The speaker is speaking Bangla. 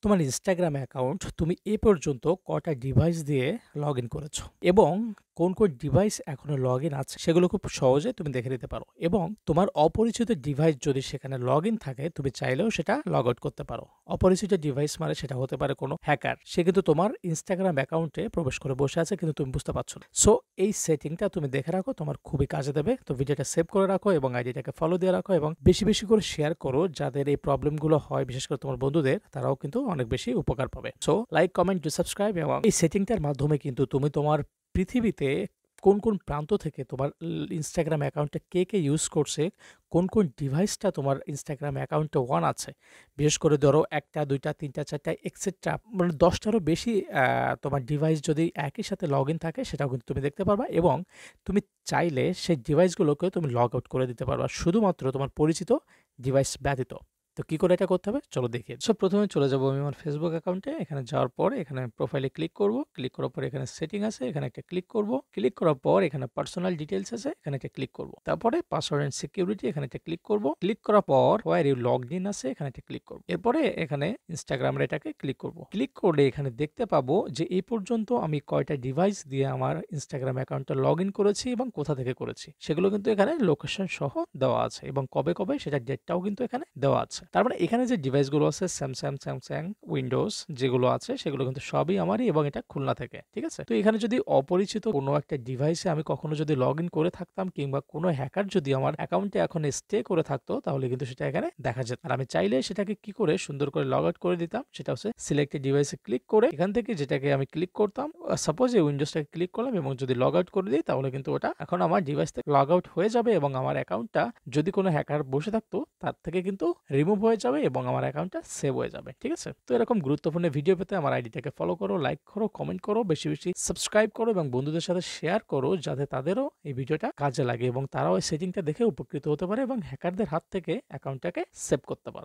তোমার Instagram অ্যাকাউন্ট তুমি এ পর্যন্ত কটা ডিভাইস দিয়ে লগইন করেছো এবং কোন ডিভাইস এখনো লগইন আছে সেগুলো খুব সহজে তুমি দেখে নিতে পারো এবং তোমার অপরিচিত ডিভাইস যদি সেখানে লগইন থাকে তুমি চাইলেও সেটা লগ আউট করতে পারো। অপরিচিত ডিভাইস মানে সেটা হতে পারে কোনো হ্যাকার, সে কিন্তু তোমার Instagram অ্যাকাউন্টে প্রবেশ করে বসে আছে কিন্তু তুমি বুঝতে পারছো না। সো এই সেটিংটা তুমি দেখে রাখো, তোমার খুবই কাজে দেবে। তো ভিডিওটা সেভ করে রাখো এবং আইডিটাকে ফলো দিয়ে রাখো এবং বেশি বেশি করে শেয়ার করো, যাদের এই প্রবলেমগুলো হয় বিশেষ করে তোমার বন্ধুদের, তারাও কিন্তু অনেক বেশি উপকার পাবে। So like, comment, to subscribe. এবং এই সেটিংটার মাধ্যমে কিন্তু তুমি তোমার পৃথিবীতে কোন প্রান্ত থেকে তোমার Instagram অ্যাকাউন্টটা কে ইউজ করছে, কোন ডিভাইসটা তোমার Instagram অ্যাকাউন্টে অন আছে, বিশেষ করে ধরো ১টা ২টা ৩টা ৪টা এক্সেট্রা মানে ১০টারও বেশি তোমার ডিভাইস যদি একই সাথে লগইন থাকে সেটাও কিন্তু তুমি দেখতে পারবা এবং তুমি চাইলে সেই ডিভাইসগুলোকে তুমি লগ আউট করে দিতে পারবা শুধুমাত্র তোমার পরিচিত ডিভাইস ব্যতীত। তো কি করে এটা করতে হবে চলো দেখি। সো প্রথমে চলে যাবো আমি আমার ফেসবুক অ্যাকাউন্টে। এখানে যাওয়ার পর এখানে প্রোফাইলে ক্লিক করব। ক্লিক করার পর এখানে সেটিং আছে, এখানে একটা ক্লিক করব। ক্লিক করার পর এখানে পার্সোনাল ডিটেইলস আছে, এখানে একটা ক্লিক করব। তারপরে পাসওয়ার্ড এন্ড সিকিউরিটি, এখানে একটা ক্লিক করব। ক্লিক করার পর হোয়ার ইউ লগড ইন আছে, এখানে একটা ক্লিক করব। এরপরে এখানে ইনস্টাগ্রামের এটাকে ক্লিক করব। ক্লিক করলে এখানে দেখতে পাবো যে এই পর্যন্ত আমি কয়টা ডিভাইস দিয়ে আমার ইনস্টাগ্রাম অ্যাকাউন্টটা লগ ইন করেছি এবং কোথা থেকে করেছি সেগুলো কিন্তু এখানে লোকেশন সহ দেওয়া আছে এবং কবে কবে সেটা ডেটটাও কিন্তু এখানে দেওয়া আছে। তার মানে এখানে যে ডিভাইসগুলো আছে স্যামসাং, উইন্ডোজ যেগুলো আছে সেগুলো কিন্তু সবই আমারই এবং এটা খুলনা থেকে, ঠিক আছে। তো এখানে যদি অপরিচিত কোনো একটা ডিভাইসে আমি কখনো যদি লগ ইন করে থাকতাম কিংবা কোনো হ্যাকার যদি আমার অ্যাকাউন্টে এখন স্টে করে থাকতো তাহলে কিন্তু সেটা এখানে দেখা যেত। আর আমি চাইলে সেটাকে কি করে সুন্দর করে লগ আউট করে দিতাম সেটা হচ্ছে সিলেক্টেড ডিভাইসে ক্লিক করে এখান থেকে যেটাকে আমি ক্লিক করতাম, সাপোজ এই উইন্ডোজটাকে ক্লিক করলাম এবং যদি লগ আউট করে দিই তাহলে কিন্তু ওটা এখন আমার ডিভাইস থেকে লগ আউট হয়ে যাবে এবং আমার অ্যাকাউন্টটা যদি কোনো হ্যাকার বসে থাকতো তার থেকে কিন্তু রিমুভ হয়ে যাবে এবং আমার অ্যাকাউন্টটা সেভ হয়ে যাবে, ঠিক আছে। তো এরকম গুরুত্বপূর্ণ ভিডিও পেতে আমার আইডিটাকে ফলো করো, লাইক করো, কমেন্ট করো, বেশি বেশি সাবস্ক্রাইব করো এবং বন্ধুদের সাথে শেয়ার করো যাতে তাদেরও এই ভিডিওটা কাজে লাগে এবং তারাও এই সেটিংটা দেখে উপকৃত হতে পারে এবং হ্যাকারদের হাত থেকে অ্যাকাউন্টটাকে সেভ করতে পারে।